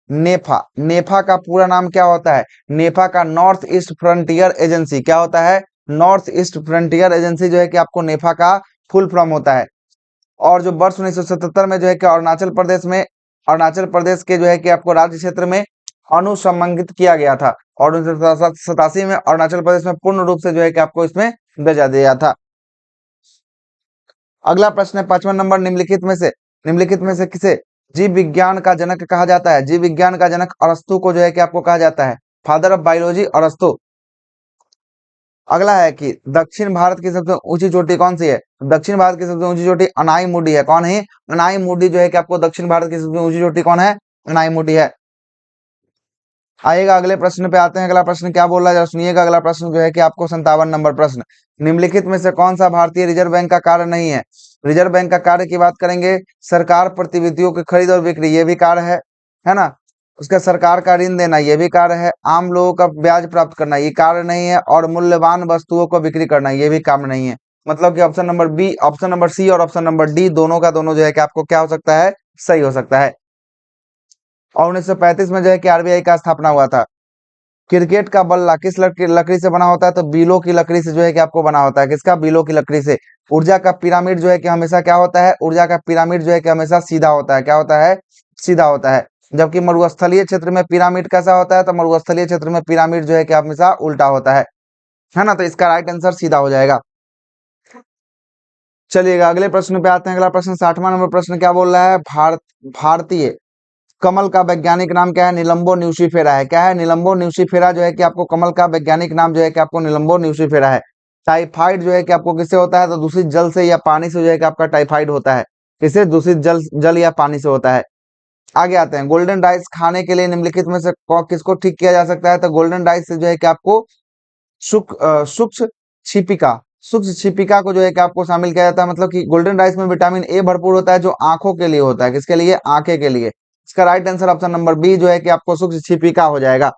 NEFA, नेफा का पूरा नाम क्या होता है? नेफा का नॉर्थ ईस्ट फ्रंटियर एजेंसी। क्या होता है? नॉर्थ ईस्ट फ्रंटियर एजेंसी जो है कि आपको नेफा का फुल फॉर्म होता है। और जो वर्ष 1977 में जो है कि अरुणाचल प्रदेश के जो है कि आपको राज्य क्षेत्र में अनुसंबंधित किया गया था, और 1987 में अरुणाचल प्रदेश में पूर्ण रूप से जो है कि आपको इसमें भेजा दिया था। अगला प्रश्न है 5वां नंबर। निम्नलिखित में से किसे जीव विज्ञान का जनक कहा जाता है? जीव विज्ञान का जनक अरस्तु को जो है कि आपको कहा जाता है, फादर ऑफ बायोलॉजी अरस्तु। अगला है कि दक्षिण भारत की सबसे ऊंची चोटी कौन सी है? दक्षिण भारत की सबसे ऊंची चोटी अनाई मुडी है। कौन है? अनाई मुडी जो है कि आपको दक्षिण भारत की सबसे ऊंची चोटी कौन है? अनाई मुडी है। आइएगा अगले प्रश्न पे आते हैं। अगला प्रश्न क्या बोल रहा है जरा सुनिएगा। अगला प्रश्न जो है कि आपको 57 नंबर प्रश्न। निम्नलिखित में से कौन सा भारतीय रिजर्व बैंक का कार्य नहीं है? रिजर्व बैंक का कार्य की बात करेंगे, सरकार प्रतिभूतियों की खरीद और बिक्री, ये भी कार्य है ना। उसका सरकार का ऋण देना, ये भी कार्य है। आम लोगों का ब्याज प्राप्त करना, ये कार्य नहीं है। और मूल्यवान वस्तुओं को बिक्री करना, ये भी काम नहीं है। मतलब कि option number B, option number C और ऑप्शन नंबर डी दोनों का दोनों जो है कि आपको क्या हो सकता है, सही हो सकता है। और 1935 में जो है कि आरबीआई का स्थापना हुआ था। क्रिकेट का बल्ला किस लकड़ी से बना होता है, तो बीलो की लकड़ी से जो है कि आपको बना होता है। किसका? बीलो की लकड़ी से। ऊर्जा का पिरामिड जो है कि हमेशा क्या होता है, ऊर्जा का पिरामिड जो है कि हमेशा सीधा होता है। क्या होता है? सीधा होता है। जबकि मरुस्थलीय क्षेत्र में पिरामिड कैसा होता है, तो मरुस्थलीय क्षेत्र में पिरामिड जो है कि हमेशा उल्टा होता है ना। तो इसका राइट आंसर सीधा हो जाएगा। चलिएगा अगले प्रश्न पे आते हैं। अगला प्रश्न 60वां नंबर प्रश्न क्या बोल रहा है, भारतीय कमल का वैज्ञानिक नाम क्या है? निलंबो न्यूसीफेरा है। क्या है? निलंबो न्यूसीफेरा जो है कि आपको कमल का वैज्ञानिक नाम जो है कि आपको निलंबो न्यूसीफेरा है। टाइफाइड जो है कि आपको किससे होता है, तो दूषित जल से या पानी से जो है कि आपका टाइफाइड होता है। किससे? दूषित जल जल या पानी से होता है। आगे आते हैं, गोल्डन राइस खाने के लिए निम्नलिखित में से किसको ठीक किया जा सकता है, तो गोल्डन राइस से जो है कि आपको सूक्ष्म छिपिका, सूक्ष्म छिपिका को जो है कि आपको शामिल किया जाता है। मतलब कि गोल्डन राइस में विटामिन ए भरपूर होता है, जो आंखों के लिए होता है। किसके लिए? आंखें के लिए। इसका right answer option number B जो है कि आपको सूक्ष्म छिपिका हो जाएगा।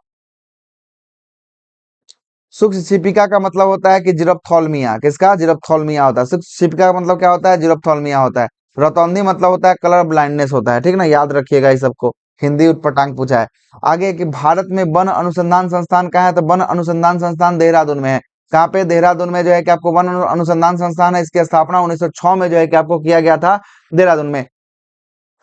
सूक्ष्म छिपिका का मतलब होता है कि जिरोप्थोल्मिया। किसका? जिरोप्थोल्मिया होता है। सूक्ष्म छिपिका का मतलब क्या होता है? जिरोप्थोल्मिया होता है। रतौंधी मतलब होता है कलर ब्लाइंडनेस होता है। ठीक ना, याद रखिएगा इस सबको, हिंदी उटपटांग पूछा है। आगे कि भारत में वन अनुसंधान संस्थान कहाँ है, तो वन अनुसंधान संस्थान देहरादून में है। कहाँ पे? देहरादून में जो है कि आपको वन अनुसंधान संस्थान है। इसकी स्थापना 1906 में जो है कि आपको किया गया था, देहरादून में।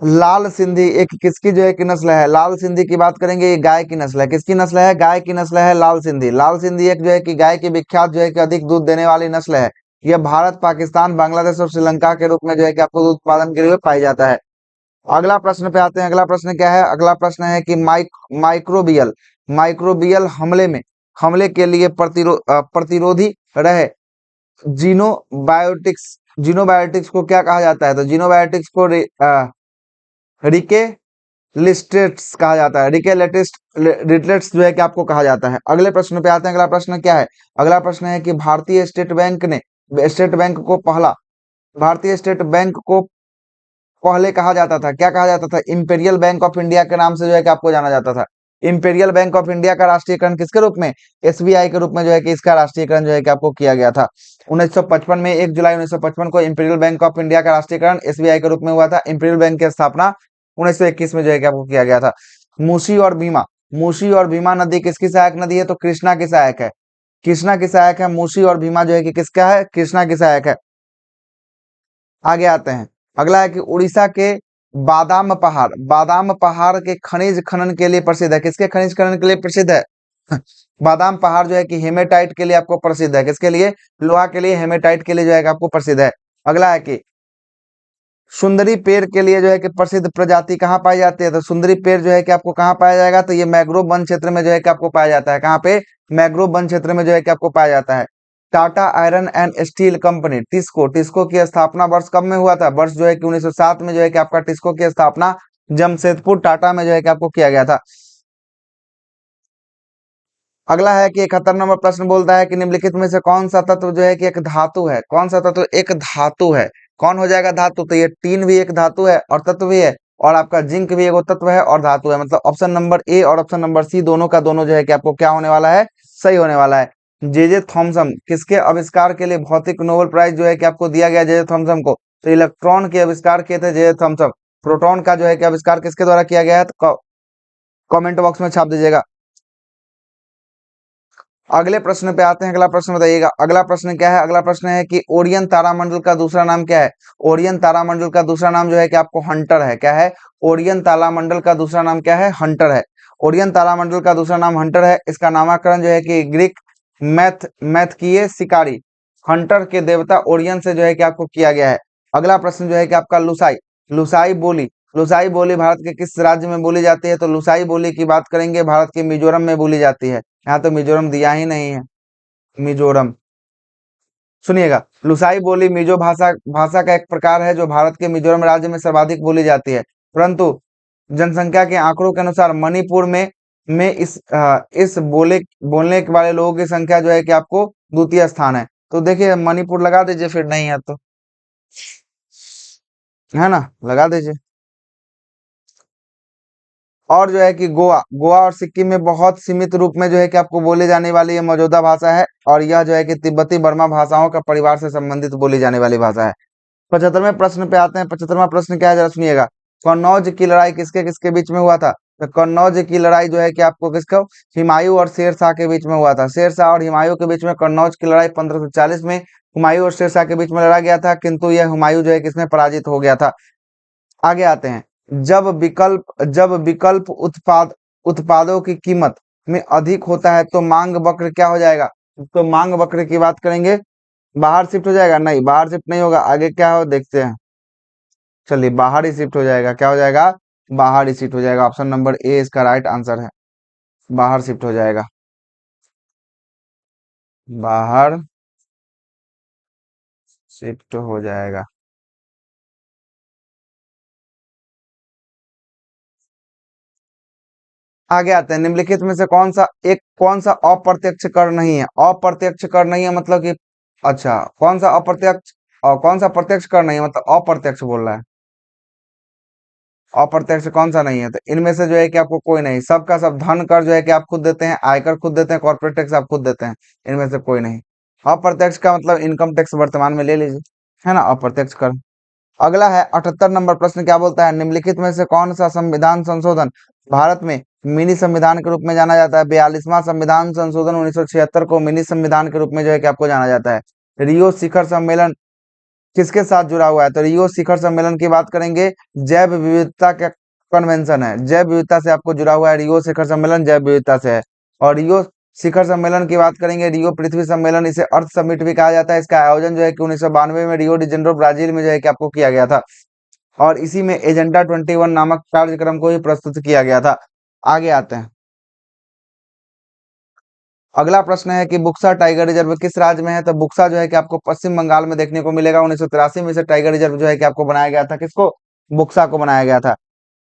लाल सिंधी एक किसकी जो है कि नस्ल है? लाल सिंधी की बात करेंगे, ये गाय की नस्ल है। किसकी नस्ल है? गाय की नस्ल है लाल सिंधी। लाल सिंधी एक जो है कि गाय की विख्यात जो है कि अधिक दूध देने वाली नस्ल है। यह भारत, पाकिस्तान, बांग्लादेश और श्रीलंका के रूप में जो है कि आपको दूध उत्पादन के लिए पाई जाता है। अगला प्रश्न पे आते हैं। अगला प्रश्न क्या है? अगला प्रश्न है कि माइक्रोबियल माइक्रोबियल हमले के लिए प्रतिरोधी रहे जीनोबायोटिक्स जीनोबायोटिक्स को क्या कहा जाता है, तो जीनोबायोटिक्स को रिके लिस्टेट्स कहा जाता है। रिके लेटेस्ट रिटलेट्स जो है कि आपको कहा जाता है। अगले प्रश्न पे आते हैं। अगला प्रश्न क्या है? अगला प्रश्न है कि भारतीय स्टेट बैंक को पहले कहा जाता था, क्या कहा जाता था? इंपेरियल बैंक ऑफ इंडिया के नाम से जो है कि आपको जाना जाता था। इंपेरियल बैंक ऑफ इंडिया का राष्ट्रीयकरण किसके रूप में? एसबीआई के रूप में जो है कि इसका राष्ट्रीयकरण जो है कि आपको किया गया था। 1955 में 1 जुलाई 1955 को इंपेरियल बैंक ऑफ इंडिया का राष्ट्रीयकरण एसबीआई के रूप में हुआ था। इंपेरियल बैंक की स्थापना 1921 में जो है कि आपको किया गया था। मूसी और भीमा नदी किसकी सहायक नदी है, तो कृष्णा की सहायक है। कृष्णा की सहायक है। मूसी और भीमा जो है कि किसका है? कृष्णा की सहायक है। आगे आते हैं। अगला है कि उड़ीसा के बादाम पहाड़ के खनिज खनन के लिए प्रसिद्ध है। किसके खनिज खनन के लिए प्रसिद्ध है? बादाम पहाड़ जो है कि हेमेटाइट के लिए आपको प्रसिद्ध है। किसके लिए? लोहा के लिए, हेमेटाइट के लिए जो है कि आपको प्रसिद्ध है। अगला है कि सुंदरी पेड़ के लिए जो है कि प्रसिद्ध प्रजाति कहाँ पाई जाती है, तो सुंदरी पेड़ जो है कि आपको कहाँ पाया जाएगा, तो ये मैंग्रोव वन क्षेत्र में जो है कि आपको पाया जाता है। कहाँ पे? मैंग्रोव वन क्षेत्र में जो है कि आपको पाया जाता है। Tata iron and steel company TISCO की स्थापना वर्ष कब में हुआ था? वर्ष जो है कि 1907 में जो है कि आपका टिस्को की स्थापना जमशेदपुर टाटा में जो है कि आपको किया गया था। अगला है कि 71 नंबर प्रश्न बोलता है कि निम्नलिखित में से कौन सा तत्व जो है कि एक धातु है? कौन सा तत्व एक धातु है? कौन हो जाएगा धातु, तो ये टीन भी एक धातु है और तत्व भी है, और आपका जिंक भी एक तत्व है और धातु है। मतलब ऑप्शन नंबर ए और ऑप्शन नंबर सी दोनों का दोनों जो है कि आपको क्या होने वाला है, सही होने वाला है। जे थॉमसन किसके आविष्कार के लिए भौतिक नोबेल प्राइज जो है कि आपको दिया गया जे थॉमसन को, तो इलेक्ट्रॉन के आविष्कार किए थे जे थॉमसन। प्रोटॉन का जो है कि आविष्कार किसके द्वारा किया गया है, तो कमेंट बॉक्स में छाप दीजिएगा। अगले प्रश्न पे आते हैं। अगला प्रश्न बताइएगा। अगला प्रश्न क्या है? अगला प्रश्न है कि ओरियन तारामंडल का दूसरा नाम क्या है? ओरियन तारामंडल का दूसरा नाम जो है कि आपको हंटर है। क्या है? ओरियन तारामंडल का दूसरा नाम क्या है? हंटर है। ओरियन तारामंडल का दूसरा नाम हंटर है। इसका नामकरण जो है कि ग्रीक मैथ किए शिकारी हंटर के देवता ओरियन से जो है कि आपको किया गया है। अगला प्रश्न जो है कि आपका लुसाई बोली लुसाई बोली भारत के किस राज्य में बोली जाती है, तो लुसाई बोली की बात करेंगे भारत के मिजोरम में बोली जाती है। यहाँ तो मिजोरम दिया ही नहीं है। मिजोरम सुनिएगा, लुसाई बोली मिजो भाषा भाषा का एक प्रकार है जो भारत के मिजोरम राज्य में सर्वाधिक बोली जाती है। परंतु जनसंख्या के आंकड़ों के अनुसार मणिपुर में इस बोलने के वाले लोगों की संख्या जो है कि आपको द्वितीय स्थान है। तो देखिए मणिपुर लगा दीजिए, फिर नहीं है तो, है ना, लगा दीजिए। और जो है कि गोवा गोवा और सिक्किम में बहुत सीमित रूप में जो है कि आपको बोली जाने वाली ये मौजूदा भाषा है, और यह जो है कि तिब्बती बर्मा भाषाओं का परिवार से संबंधित बोली जाने वाली भाषा है। 75वें प्रश्न पे आते हैं। 75वां प्रश्न क्या है, जरा सुनिएगा। कन्नौज की लड़ाई किसके किसके बीच में हुआ था? तो कन्नौज की लड़ाई जो है कि आपको किसको, हुमायूं और शेर शाह के बीच में हुआ था। शेर शाह और हुमायूं के बीच में कन्नौज की लड़ाई 1540 में हुमायूं और शेर शाह के बीच में लड़ा गया था, किंतु यह हुमायूं जो है किसमें पराजित हो गया था। आगे आते हैं। जब विकल्प उत्पादों की कीमत में अधिक होता है तो मांग वक्र क्या हो जाएगा? तो मांग वक्र की बात करेंगे, बाहर शिफ्ट हो जाएगा? नहीं, बाहर शिफ्ट नहीं होगा। आगे क्या हो देखते हैं। चलिए, बाहर ही शिफ्ट हो जाएगा। क्या हो जाएगा? बाहर ही शिफ्ट हो जाएगा। ऑप्शन नंबर ए इसका राइट आंसर है। बाहर शिफ्ट हो जाएगा। बाहर शिफ्ट हो जाएगा। आगे आते हैं। निम्नलिखित में से कौन सा अप्रत्यक्ष कर नहीं है? अप्रत्यक्ष कर नहीं है मतलब कि, अच्छा, कौन सा अप्रत्यक्ष और कौन सा प्रत्यक्ष कर नहीं है, मतलब अप्रत्यक्ष बोल रहा है। अप्रत्यक्ष कौन सा नहीं है? तो इनमें से जो है कि आपको कोई नहीं, सबका सब धन कर जो है कि आप खुद देते हैं, आयकर खुद देते हैं, कॉर्पोरेट टैक्स आप खुद देते हैं। इनमें से कोई नहीं। अप्रत्यक्ष का मतलब इनकम टैक्स वर्तमान में ले लीजिए, है ना, अप्रत्यक्ष कर। अगला है 78 नंबर प्रश्न। क्या बोलता है? निम्नलिखित में से कौन सा संविधान संशोधन भारत में मिनी संविधान के रूप में जाना जाता है? 42वां संविधान संशोधन 1976 को मिनी संविधान के रूप में जो है कि आपको जाना जाता है। रियो शिखर सम्मेलन किसके साथ जुड़ा हुआ है? तो रियो शिखर सम्मेलन की बात करेंगे, जैव विविधता का कन्वेंशन है, जैव विविधता से आपको जुड़ा हुआ है। रियो शिखर सम्मेलन जैव विविधता से है। और रियो शिखर सम्मेलन की बात करेंगे, रियो पृथ्वी सम्मेलन, इसे अर्थ समिट भी कहा जाता है। इसका आयोजन जो है कि 1992 में रियो डी जेनेरो ब्राजील में जो है कि आपको किया गया था, और इसी में एजेंडा 21 नामक कार्यक्रम को ही प्रस्तुत किया गया था। आगे आते हैं। अगला प्रश्न है कि बुक्सा टाइगर रिजर्व किस राज्य में है? तो बुक्सा जो है कि आपको पश्चिम बंगाल में देखने को मिलेगा। 1983 में से टाइगर रिजर्व जो है कि आपको बनाया गया था। किसको? बुक्सा को बनाया गया था।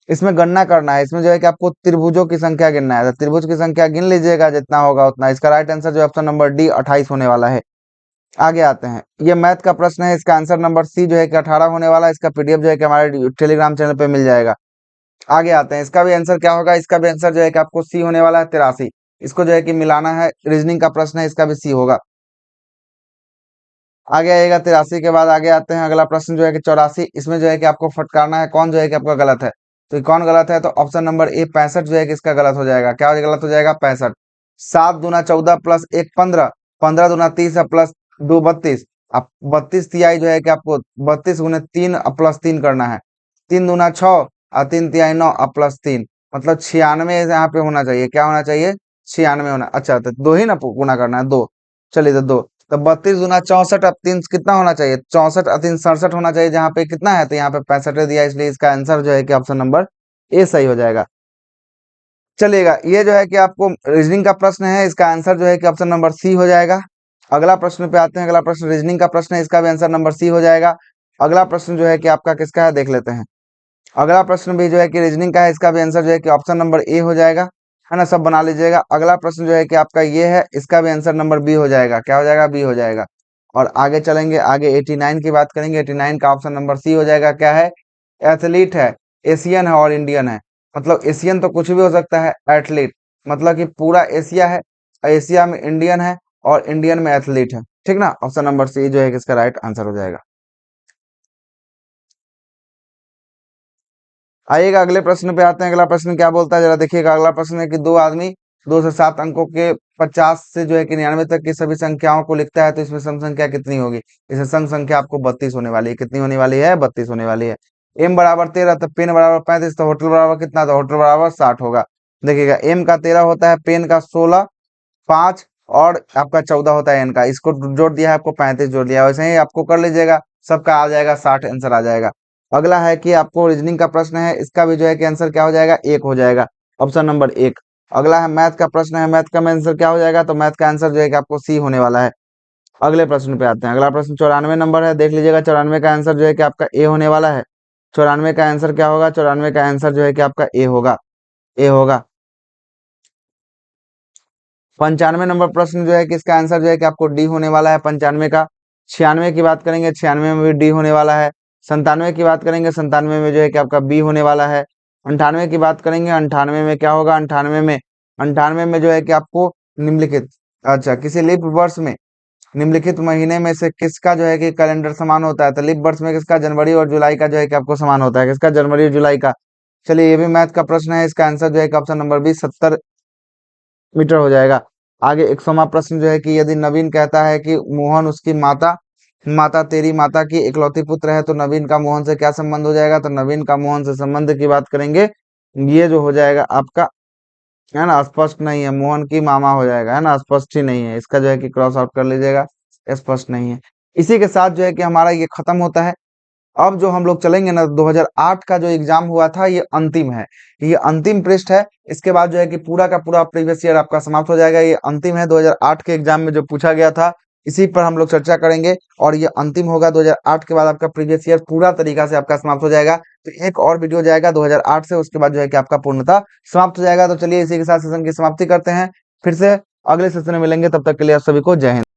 इसमें गणना करना है, इसमें जो है कि आपको त्रिभुजों की संख्या गिनना है। तो त्रिभुज की संख्या गिन लीजिएगा, जितना होगा उतना। इसका राइट आंसर जो ऑप्शन नंबर डी 28 होने वाला है। आगे आते हैं। ये मैथ का प्रश्न है, इसका आंसर नंबर सी जो है कि 18 होने वाला है। इसका पीडीएफ जो है कि हमारे टेलीग्राम चैनल पे मिल जाएगा। आगे आते हैं। इसका भी आंसर क्या होगा? इसका भी आंसर जो है कि आपको सी होने वाला है, 83। इसको जो है कि मिलाना है, रीजनिंग का प्रश्न है, इसका भी सी होगा। आगे आएगा 83 के बाद। आगे आते हैं। अगला प्रश्न जो है कि 84। इसमें जो है कि आपको फटकारना है कौन जो है कि आपका गलत है। तो कौन गलत है? तो ऑप्शन नंबर ए 65 जो है कि इसका गलत हो जाएगा। क्या गलत हो जाएगा? 65। 7 दूना 14 प्लस 1 15, 15 दूना 30 प्लस 2 32। अब 32 तिहाई जो है कि आपको 32 गुने 3 प्लस 3 करना है। 3 दूना 6 और 3 तिहाई 9 प्लस 3, मतलब 96 यहाँ पे होना चाहिए। क्या होना चाहिए? 96 होना। अच्छा, तो दो ही ना गुना करना है, दो। चलिए, तो दो। तो 32 गुना 64 अब 3 कितना होना चाहिए? 64 और 3 67 होना चाहिए। जहाँ पे कितना है? तो यहाँ पे 65 दिया, इसलिए इसका आंसर जो है कि ऑप्शन नंबर ए सही हो जाएगा। चलिएगा, ये जो है कि आपको रीजनिंग का प्रश्न है, इसका आंसर जो है कि ऑप्शन नंबर सी हो जाएगा। अगला प्रश्न पे आते हैं। अगला प्रश्न रीजनिंग का प्रश्न है, इसका भी आंसर नंबर सी हो जाएगा। अगला प्रश्न जो है कि आपका किसका है, देख लेते हैं। अगला प्रश्न भी जो है कि रीजनिंग का है, इसका भी आंसर जो है कि ऑप्शन नंबर ए हो जाएगा, है ना। सब बना लीजिएगा। अगला प्रश्न जो है कि आपका ये है, इसका भी आंसर नंबर बी हो जाएगा। क्या हो जाएगा? बी हो जाएगा। और आगे चलेंगे, आगे 89 की बात करेंगे। 89 का ऑप्शन नंबर सी हो जाएगा। क्या है? एथलीट है, एशियन है और इंडियन है। मतलब एशियन तो कुछ भी हो सकता है, एथलीट मतलब कि पूरा एशिया है, एशिया में इंडियन है, और इंडियन में एथलीट है। ठीक ना, ऑप्शन नंबर सी जो है कि इसका राइट आंसर हो जाएगा। आइएगा अगले प्रश्न पे आते हैं। अगला प्रश्न क्या बोलता है, जरा देखिएगा। अगला प्रश्न है कि दो आदमी 2 से 7 अंकों के 50 से जो है कि 99 तक की सभी संख्याओं को लिखता है, तो इसमें सम संख्या कितनी होगी? इसमें सम संख्या आपको 32 होने वाली है। कितनी होने वाली है? 32 होने वाली है। एम बराबर 13, तो पेन बराबर 35, तो होटल बराबर कितना? तो होटल बराबर 60 होगा। देखिएगा, एम का 13 होता है, पेन का 16, 5 और आपका 14 होता है एन का। इसको जोड़ दिया है, आपको 35 जोड़ दिया है। वैसे ही आपको कर लीजिएगा, सबका आ जाएगा 60 आंसर आ जाएगा। अगला है कि आपको रीजनिंग का प्रश्न है, इसका भी जो है कि आंसर क्या हो जाएगा? एक हो जाएगा, ऑप्शन नंबर एक। अगला है मैथ का प्रश्न है, मैथ का आंसर क्या हो जाएगा? तो मैथ का आंसर जो है कि आपको सी होने वाला है। अगले प्रश्न पे आते हैं। अगला प्रश्न 94 नंबर है, देख लीजिएगा। 94 का आंसर जो है कि आपका ए होने वाला है। 94 का आंसर क्या होगा? 94 का आंसर जो है कि आपका ए होगा, ए होगा। 95 नंबर प्रश्न जो है कि इसका आंसर जो है कि आपको डी होने वाला है, 95 का। 96 की बात करेंगे, 96 में भी डी होने वाला है। 97 की बात करेंगे, 97 में जो है कि आपका बी होने वाला है। 98 की बात करेंगे, 98 में क्या होगा, 98 में जो है कि आपको निम्नलिखित, अच्छा, किसी लीप वर्ष में निम्नलिखित महीने में से किसका जो है कि कैलेंडर समान होता है? तो लीप वर्ष में किसका, जनवरी और जुलाई का जो है कि आपको समान होता है, किसका, जनवरी और जुलाई का। चलिए, ये भी मैथ का प्रश्न है, इसका आंसर जो है कि ऑप्शन नंबर बी 70 मीटर हो जाएगा। आगे 100वां प्रश्न जो है कि यदि नवीन कहता है कि मोहन उसकी माता माता तेरी माता की इकलौती पुत्र है, तो नवीन का मोहन से क्या संबंध हो जाएगा? तो नवीन का मोहन से संबंध की बात करेंगे, ये जो हो जाएगा आपका, है ना, स्पष्ट नहीं है, मोहन की मामा हो जाएगा, है ना, स्पष्ट ही नहीं है, इसका जो है कि क्रॉस आउट कर लीजिएगा, स्पष्ट नहीं है। इसी के साथ जो है कि हमारा ये खत्म होता है। अब जो हम लोग चलेंगे ना, 2008 का जो एग्जाम हुआ था, ये अंतिम है, ये अंतिम पृष्ठ है। इसके बाद जो है कि पूरा का पूरा प्रीवियस ईयर आपका समाप्त हो जाएगा। ये अंतिम है, 2008 के एग्जाम में जो पूछा गया था, इसी पर हम लोग चर्चा करेंगे, और ये अंतिम होगा। 2008 के बाद आपका प्रीवियस ईयर पूरा तरीका से आपका समाप्त हो जाएगा। तो एक और वीडियो जाएगा 2008 से, उसके बाद जो है कि आपका पूर्णतः समाप्त हो जाएगा। तो चलिए, इसी के साथ सेशन की समाप्ति करते हैं, फिर से अगले सेशन में मिलेंगे, तब तक के लिए आप सभी को जय हिंद।